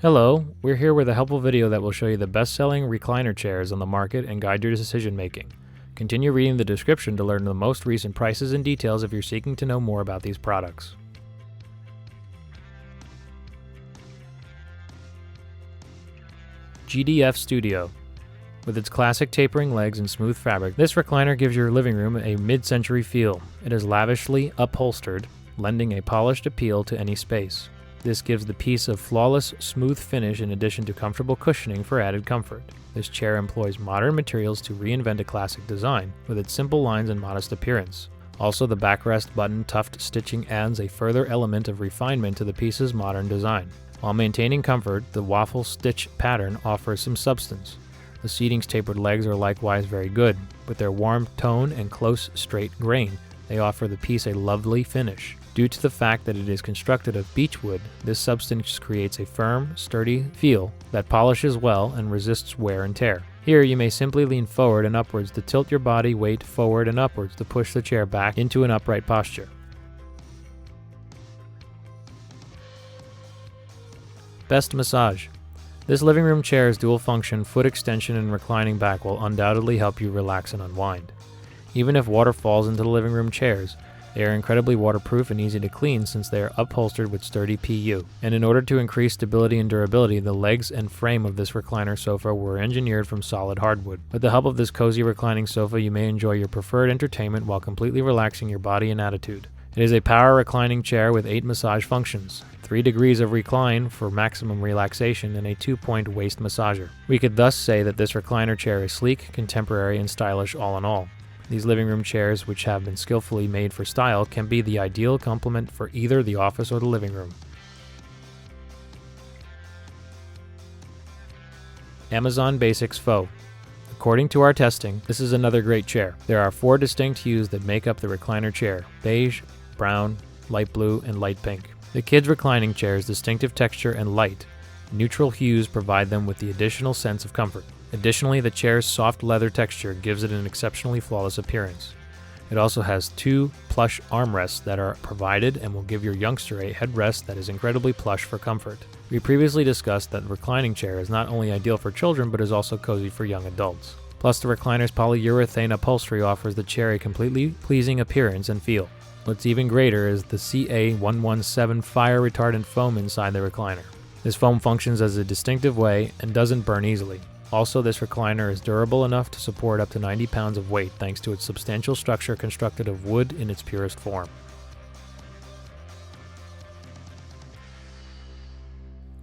Hello, we're here with a helpful video that will show you the best-selling recliner chairs on the market and guide your decision-making. Continue reading the description to learn the most recent prices and details if you're seeking to know more about these products. GDFStudio. With its classic tapering legs and smooth fabric, this recliner gives your living room a mid-century feel. It is lavishly upholstered, lending a polished appeal to any space. This gives the piece a flawless, smooth finish in addition to comfortable cushioning for added comfort. This chair employs modern materials to reinvent a classic design, with its simple lines and modest appearance. Also, the backrest button-tufted stitching adds a further element of refinement to the piece's modern design. While maintaining comfort, the waffle stitch pattern offers some substance. The seating's tapered legs are likewise very good. With their warm tone and close, straight grain, they offer the piece a lovely finish. Due to the fact that it is constructed of beech wood, this substance creates a firm, sturdy feel that polishes well and resists wear and tear. Here, you may simply lean forward and upwards to tilt your body weight forward and upwards to push the chair back into an upright posture. BestMassage. This living room chair's dual function foot extension and reclining back will undoubtedly help you relax and unwind. Even if water falls into the living room chairs, they are incredibly waterproof and easy to clean since they are upholstered with sturdy PU. And in order to increase stability and durability, the legs and frame of this recliner sofa were engineered from solid hardwood. With the help of this cozy reclining sofa, you may enjoy your preferred entertainment while completely relaxing your body and attitude. It is a power reclining chair with 8 massage functions, 3 degrees of recline for maximum relaxation, and a 2-point waist massager. We could thus say that this recliner chair is sleek, contemporary, and stylish all in all. These living room chairs, which have been skillfully made for style, can be the ideal complement for either the office or the living room. Amazon Basics Faux. According to our testing, this is another great chair. There are 4 distinct hues that make up the recliner chair: beige, brown, light blue, and light pink. The kids' reclining chair's distinctive texture and light, neutral hues provide them with the additional sense of comfort. Additionally, the chair's soft leather texture gives it an exceptionally flawless appearance. It also has 2 plush armrests that are provided and will give your youngster a headrest that is incredibly plush for comfort. We previously discussed that the reclining chair is not only ideal for children but is also cozy for young adults. Plus, the recliner's polyurethane upholstery offers the chair a completely pleasing appearance and feel. What's even greater is the CA117 fire retardant foam inside the recliner. This foam functions as a distinctive way and doesn't burn easily. Also, this recliner is durable enough to support up to 90 pounds of weight thanks to its substantial structure constructed of wood in its purest form.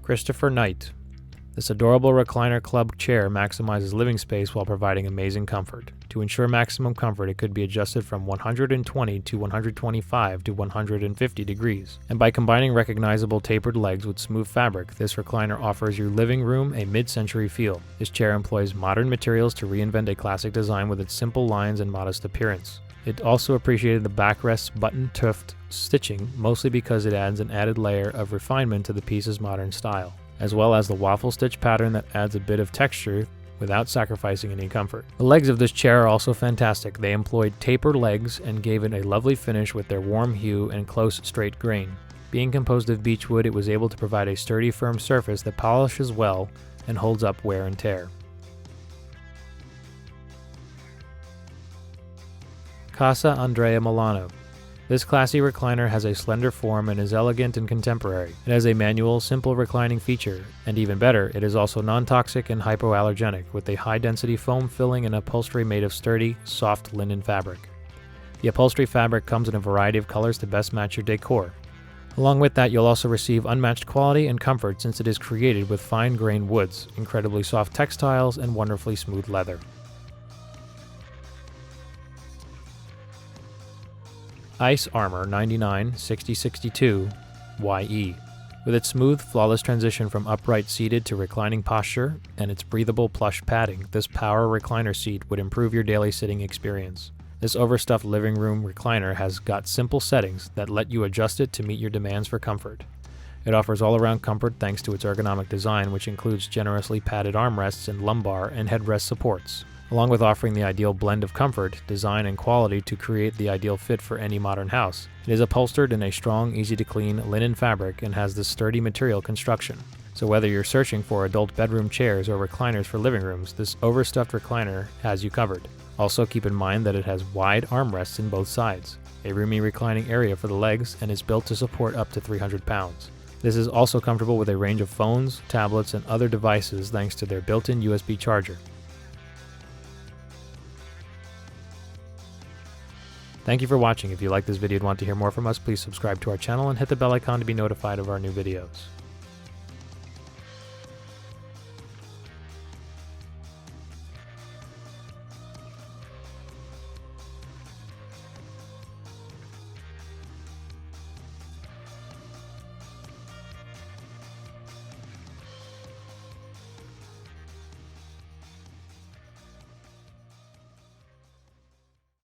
Christopher Knight. This adorable recliner club chair maximizes living space while providing amazing comfort. To ensure maximum comfort, it could be adjusted from 120 to 125 to 150 degrees. And by combining recognizable tapered legs with smooth fabric, this recliner offers your living room a mid-century feel. This chair employs modern materials to reinvent a classic design with its simple lines and modest appearance. It also appreciated the backrest button-tufted stitching, mostly because it adds an added layer of refinement to the piece's modern style, as well as the waffle stitch pattern that adds a bit of texture without sacrificing any comfort. The legs of this chair are also fantastic. They employed tapered legs and gave it a lovely finish with their warm hue and close, straight grain. Being composed of beech wood, it was able to provide a sturdy, firm surface that polishes well and holds up wear and tear. Casa, Andrea, Milano. This classy recliner has a slender form and is elegant and contemporary. It has a manual, simple reclining feature, and even better, it is also non-toxic and hypoallergenic, with a high-density foam filling and upholstery made of sturdy, soft linen fabric. The upholstery fabric comes in a variety of colors to best match your decor. Along with that, you'll also receive unmatched quality and comfort since it is created with fine-grained woods, incredibly soft textiles, and wonderfully smooth leather. Ice Armor 99 6062 YE. With its smooth, flawless transition from upright seated to reclining posture and its breathable plush padding, this power recliner seat would improve your daily sitting experience. This overstuffed living room recliner has got simple settings that let you adjust it to meet your demands for comfort. It offers all-around comfort thanks to its ergonomic design, which includes generously padded armrests and lumbar and headrest supports, along with offering the ideal blend of comfort, design, and quality to create the ideal fit for any modern house. It is upholstered in a strong, easy-to-clean linen fabric and has this sturdy material construction. So whether you're searching for adult bedroom chairs or recliners for living rooms, this overstuffed recliner has you covered. Also keep in mind that it has wide armrests in both sides, a roomy reclining area for the legs, and is built to support up to 300 pounds. This is also comfortable with a range of phones, tablets, and other devices thanks to their built-in USB charger. Thank you for watching. If you like this video and want to hear more from us, please subscribe to our channel and hit the bell icon to be notified of our new videos.